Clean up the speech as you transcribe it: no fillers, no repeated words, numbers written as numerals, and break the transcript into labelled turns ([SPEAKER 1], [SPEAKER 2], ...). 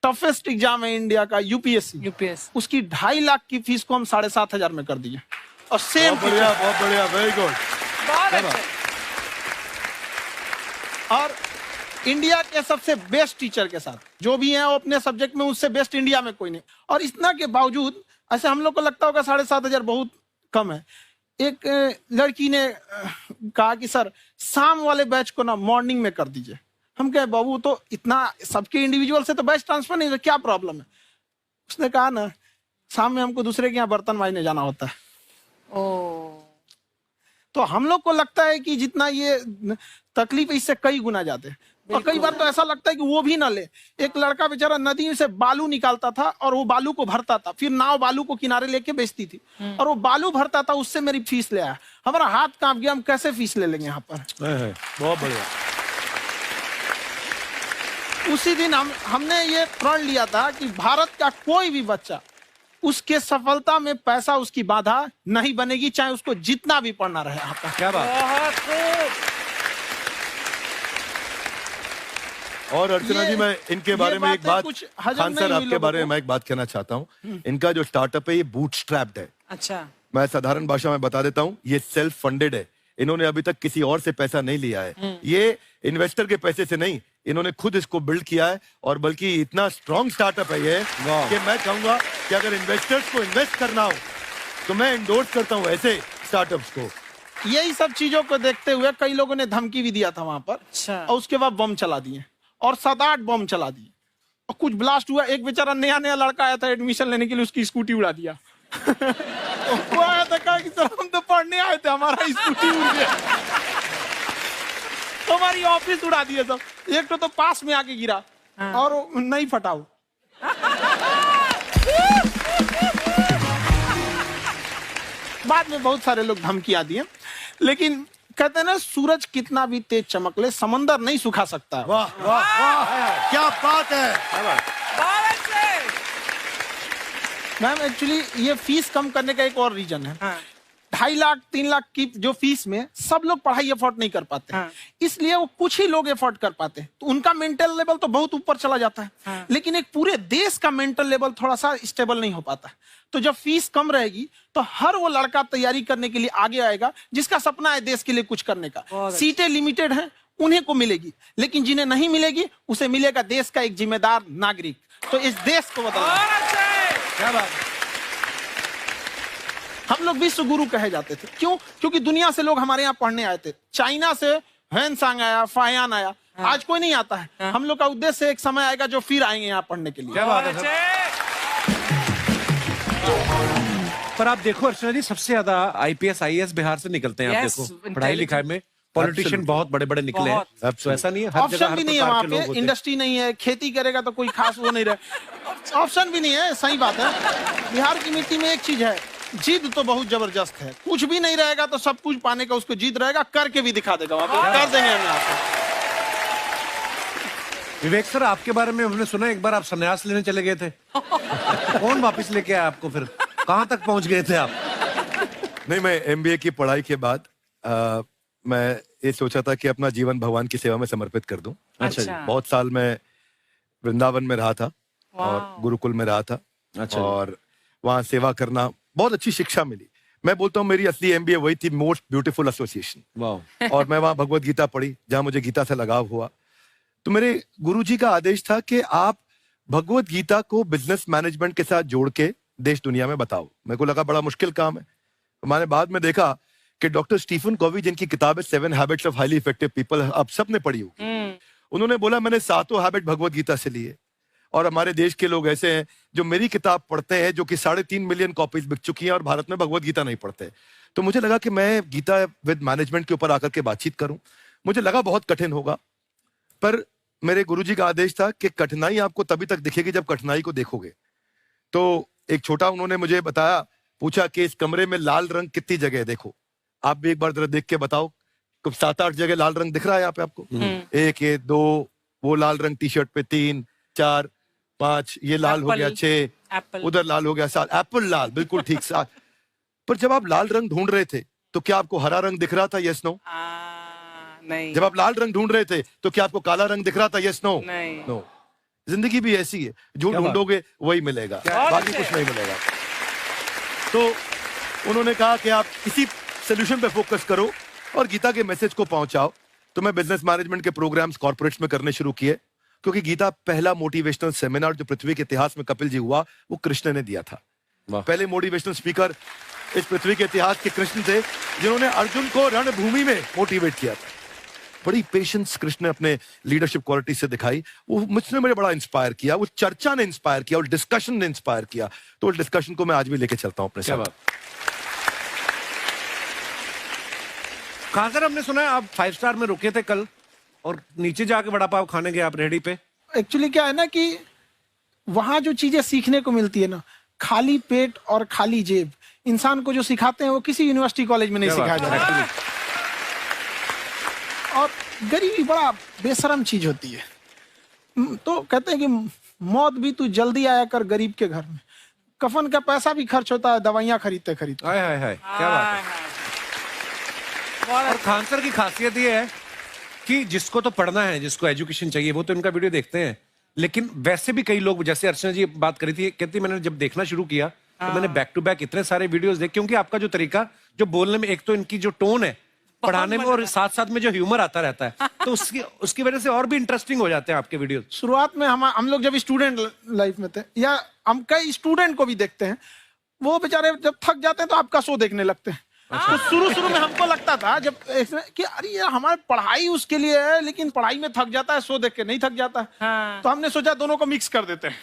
[SPEAKER 1] Toughest exam है India का, UPSC, उसकी 2.5 लाख की फीस को हम 7,500 में कर दिए। और सेम
[SPEAKER 2] बहुत बढ़िया, वेरी गुड।
[SPEAKER 1] और इंडिया के सबसे बेस्ट टीचर के साथ जो भी हैं वो अपने सब्जेक्ट में उससे बेस्ट इंडिया में कोई नहीं। और इतना के बावजूद ऐसे हम लोग को लगता होगा 7,500 बहुत कम है। एक लड़की ने कहा कि सर शाम वाले बैच को ना मॉर्निंग में कर दीजिए। हम कहे बाबू तो इतना सबके इंडिविजुअल से तो बैच ट्रांसफर नहीं, क्या प्रॉब्लम है? उसने कहा ना शाम में हमको दूसरे के यहाँ बर्तन मांजने जाना होता है। तो हम लोग को लगता है कि जितना ये तकलीफ इससे कई गुना ज्यादा है। और कई बार तो ऐसा लगता है कि वो भी ना ले। एक लड़का बेचारा नदी से बालू निकालता था और वो बालू को भरता था, फिर नाव बालू को किनारे लेके बेचती थी और वो बालू भरता था, उससे मेरी फीस ले आया। हमारा हाथ कांप गया, हम कैसे फीस ले लेंगे यहाँ पर।
[SPEAKER 2] बहुत बढ़िया।
[SPEAKER 1] उसी दिन हमने ये प्रण लिया था कि भारत का कोई भी बच्चा उसके सफलता में पैसा उसकी बाधा नहीं बनेगी, चाहे उसको जितना भी पढ़ना रहे यहाँ पर।
[SPEAKER 2] क्या बात। और अर्चना जी, मैं इनके बारे में एक बात, खान सर आपके बारे में मैं एक बात कहना चाहता हूँ। इनका जो स्टार्टअप है ये बूटस्ट्रैप्ड है।
[SPEAKER 3] अच्छा।
[SPEAKER 2] मैं साधारण भाषा में बता देता हूँ, ये सेल्फ फंडेड है। इन्होंने अभी तक किसी और से पैसा नहीं लिया है। ये इन्वेस्टर के पैसे से नहीं, इन्होंने खुद इसको बिल्ड किया है। और बल्कि इतना स्ट्रॉन्ग स्टार्टअप है ये कि मैं कहूंगा कि अगर इन्वेस्टर्स को इन्वेस्ट करना हो तो मैं एंडोर्स करता हूँ ऐसे स्टार्टअप्स को।
[SPEAKER 1] यही सब चीजों को देखते हुए कई लोगों ने धमकी भी दिया था वहां पर।
[SPEAKER 3] अच्छा।
[SPEAKER 1] और उसके बाद बम चला दिए और 7-8 बम चला दिए और कुछ ब्लास्ट हुआ। एक बेचारा नया लड़का आया था एडमिशन लेने के लिए, उसकी स्कूटी उड़ा दिया। वो आया था, कहा कि सर हम तो पढ़ने आए थे, हमारा स्कूटी उड़ गया। हमारी ऑफिस उड़ा दिए सब। एक तो पास में आके गिरा और नहीं फटा वो। बाद में बहुत सारे लोग धमकियां दिए, लेकिन कहते हैं ना सूरज कितना भी तेज चमक ले समंदर नहीं सुखा सकता।
[SPEAKER 2] वाह वाह वाह, क्या बात है।
[SPEAKER 1] मैम एक्चुअली ये फीस कम करने का एक और रीजन है। 2.5 लाख 3 लाख की जो फीस में सब लोग पढ़ाई अफोर्ड नहीं कर पाते। इसलिए वो कुछ ही लोग अफोर्ड कर पाते हैं, तो उनका मेंटल लेवल तो बहुत ऊपर चला जाता है। लेकिन एक पूरे देश का मेंटल लेवल थोड़ा सा स्टेबल नहीं हो पाता। तो जब फीस कम रहेगी तो हर वो लड़का तैयारी करने के लिए आगे आएगा जिसका सपना है देश के लिए कुछ करने का। सीटें लिमिटेड हैं, उन्हें को मिलेगी, लेकिन जिन्हें नहीं मिलेगी उसे मिलेगा देश का एक जिम्मेदार नागरिक। तो इस देश को बदलना। क्या बात। हम लोग विश्व गुरु कहे जाते थे, क्यों? क्योंकि दुनिया से लोग हमारे यहाँ पढ़ने आए थे। चाइना से ह्वेनसांग आया, फायान आया, आज कोई नहीं आता है। हम लोग का उद्देश्य एक समय आएगा जो फिर आएंगे यहाँ पढ़ने के लिए।
[SPEAKER 2] क्या बात है।
[SPEAKER 4] पर आप देखो अर्चना जी, सबसे ज्यादा आईपीएस आईएएस बिहार से निकलते हैं। आप देखो पढ़ाई लिखाई में पॉलिटिशियन बहुत बड़े बड़े निकले हैं। तो ऐसा नहीं है, हर जगह
[SPEAKER 1] ऑप्शन भी नहीं है वहाँ पे, इंडस्ट्री नहीं है, खेती करेगा तो कोई खास वो नहीं रहे, ऑप्शन भी नहीं है। सही बात है। बिहार की मिट्टी में एक चीज है, जिद तो बहुत जबरदस्त है। कुछ भी नहीं रहेगा तो सब कुछ पाने का उसको जिद रहेगा, करके भी दिखा देगा। वहाँ पे कर देंगे हम यहाँ पे।
[SPEAKER 4] विवेक सर, आपके बारे में हमने सुना एक बार आप संन्यास लेने चले गए थे। कौन वापस लेके आया आपको? फिर कहाँ तक पहुंच गए थे आप?
[SPEAKER 2] नहीं, मैं एमबीए की पढ़ाई के बाद मैं ये सोचा था कि अपना जीवन भगवान की सेवा में समर्पित कर दूं।
[SPEAKER 4] अच्छा जी।
[SPEAKER 2] बहुत साल मैं वृंदावन में रहा था और गुरुकुल में रहा था।
[SPEAKER 4] अच्छा।
[SPEAKER 2] और वहाँ सेवा करना, बहुत अच्छी शिक्षा मिली। मैं बोलता हूँ मेरी असली एमबीए वही थी, मोस्ट ब्यूटीफुल एसोसिएशन। और मैं वहाँ भगवत गीता पढ़ी, जहाँ मुझे गीता से लगाव हुआ। तो मेरे गुरुजी का आदेश था कि आप भगवत गीता को बिजनेस मैनेजमेंट के साथ जोड़ के देश दुनिया में बताओ। मेरे को लगा बड़ा मुश्किल काम है। मैंने बाद में देखा कि डॉक्टर स्टीफन कॉवी, जिनकी किताब है 7 habits of highly effective people, आप सबने पढ़ी होगी, उन्होंने बोला मैंने 7 हैबिट भगवत गीता से लिए। और हमारे देश के लोग ऐसे हैं जो मेरी किताब पढ़ते हैं, जो कि 3.5 मिलियन कॉपीज बिक चुकी हैं, और भारत में भगवत गीता नहीं पढ़ते। तो मुझे लगा कि मैं गीता विद मैनेजमेंट के ऊपर आकर के बातचीत करूं। मुझे लगा बहुत कठिन होगा, पर मेरे गुरुजी का आदेश था कि कठिनाई आपको तभी तक दिखेगी जब कठिनाई को देखोगे। तो एक छोटा उन्होंने मुझे बताया, पूछा कि इस कमरे में लाल रंग कितनी जगह है, देखो आप भी एक बार जरा देख के बताओ। 7-8 जगह लाल रंग दिख रहा है यहाँ पे आपको? 1 ये 2, वो लाल रंग टी शर्ट पे 3 4 5, ये लाल हो गया 6, उधर लाल हो गया 7, एप्पल लाल, बिल्कुल ठीक 7। पर जब आप लाल रंग ढूंढ रहे थे तो क्या आपको हरा रंग दिख रहा था? Yes no?
[SPEAKER 3] नहीं।
[SPEAKER 2] जब आप लाल रंग ढूंढ रहे थे तो क्या आपको काला रंग दिख रहा था? Yes no?
[SPEAKER 3] नहीं।
[SPEAKER 2] नो। जिंदगी भी ऐसी है, जो ढूंढोगे वही मिलेगा, बाकी कुछ नहीं मिलेगा। तो उन्होंने कहा कि आप इसी सोल्यूशन पे फोकस करो और गीता के मैसेज को पहुंचाओ। तो मैं बिजनेस मैनेजमेंट के प्रोग्राम्स कॉर्पोरेट्स में करने शुरू किए, क्योंकि गीता पहला मोटिवेशनल सेमिनार जो पृथ्वी के इतिहास में कपिल जी हुआ, वो कृष्ण ने दिया था। पहले मोटिवेशनल स्पीकर इस पृथ्वी के इतिहास के कृष्ण थे, जिन्होंने अर्जुन को रणभूमि में मोटिवेट किया था। बड़ी पेशेंस कृष्ण ने अपने लीडरशिप क्वालिटी से दिखाई, वो मुझे बड़ा इंस्पायर किया, वो चर्चा ने इंस्पायर किया और डिस्कशन ने इंस्पायर किया। तो उस डिस्कशन को मैं आज भी लेके चलता हूं अपने साथ।
[SPEAKER 4] कहां सर, हमने सुना है आप 5 स्टार में रुके थे कल और नीचे जाके वड़ा पाव खाने गए आप रेहड़ी पे।
[SPEAKER 1] एक्चुअली क्या है ना कि वहां जो चीजें सीखने को मिलती है ना, खाली पेट और खाली जेब इंसान को जो सिखाते हैं वो किसी यूनिवर्सिटी कॉलेज में नहीं सिखाया जाता। और गरीबी बड़ा बेशरम चीज होती है। तो कहते हैं कि मौत भी तू जल्दी आया कर गरीब के घर में, कफन का पैसा भी खर्च होता है दवाइयां खरीदते खरीदते।
[SPEAKER 4] हाय हाय हाय, क्या बात है। और खान सर की खासियत ये है कि जिसको तो पढ़ना है, जिसको एजुकेशन चाहिए, वो तो इनका वीडियो देखते हैं। लेकिन वैसे भी कई लोग, जैसे अर्चना जी बात करी थी, कहती मैंने जब देखना शुरू किया तो मैंने बैक टू बैक इतने सारे वीडियोस देखे, क्योंकि आपका जो तरीका जो बोलने में, एक तो इनकी जो टोन है पढ़ाने में, और साथ साथ में जो ह्यूमर आता रहता है, तो उसकी वजह से और भी इंटरेस्टिंग हो जाते हैं आपके वीडियो।
[SPEAKER 1] शुरुआत में हम लोग जब स्टूडेंट लाइफ में थे, या हम कई स्टूडेंट को भी देखते हैं, वो बेचारे जब थक जाते हैं तो आपका शो देखने लगते हैं। तो शुरू में हमको लगता था जब कि अरे यार हमारी पढ़ाई उसके लिए है, लेकिन पढ़ाई में थक जाता है, शो देख के नहीं थक जाता। तो हमने सोचा दोनों को मिक्स कर देते हैं।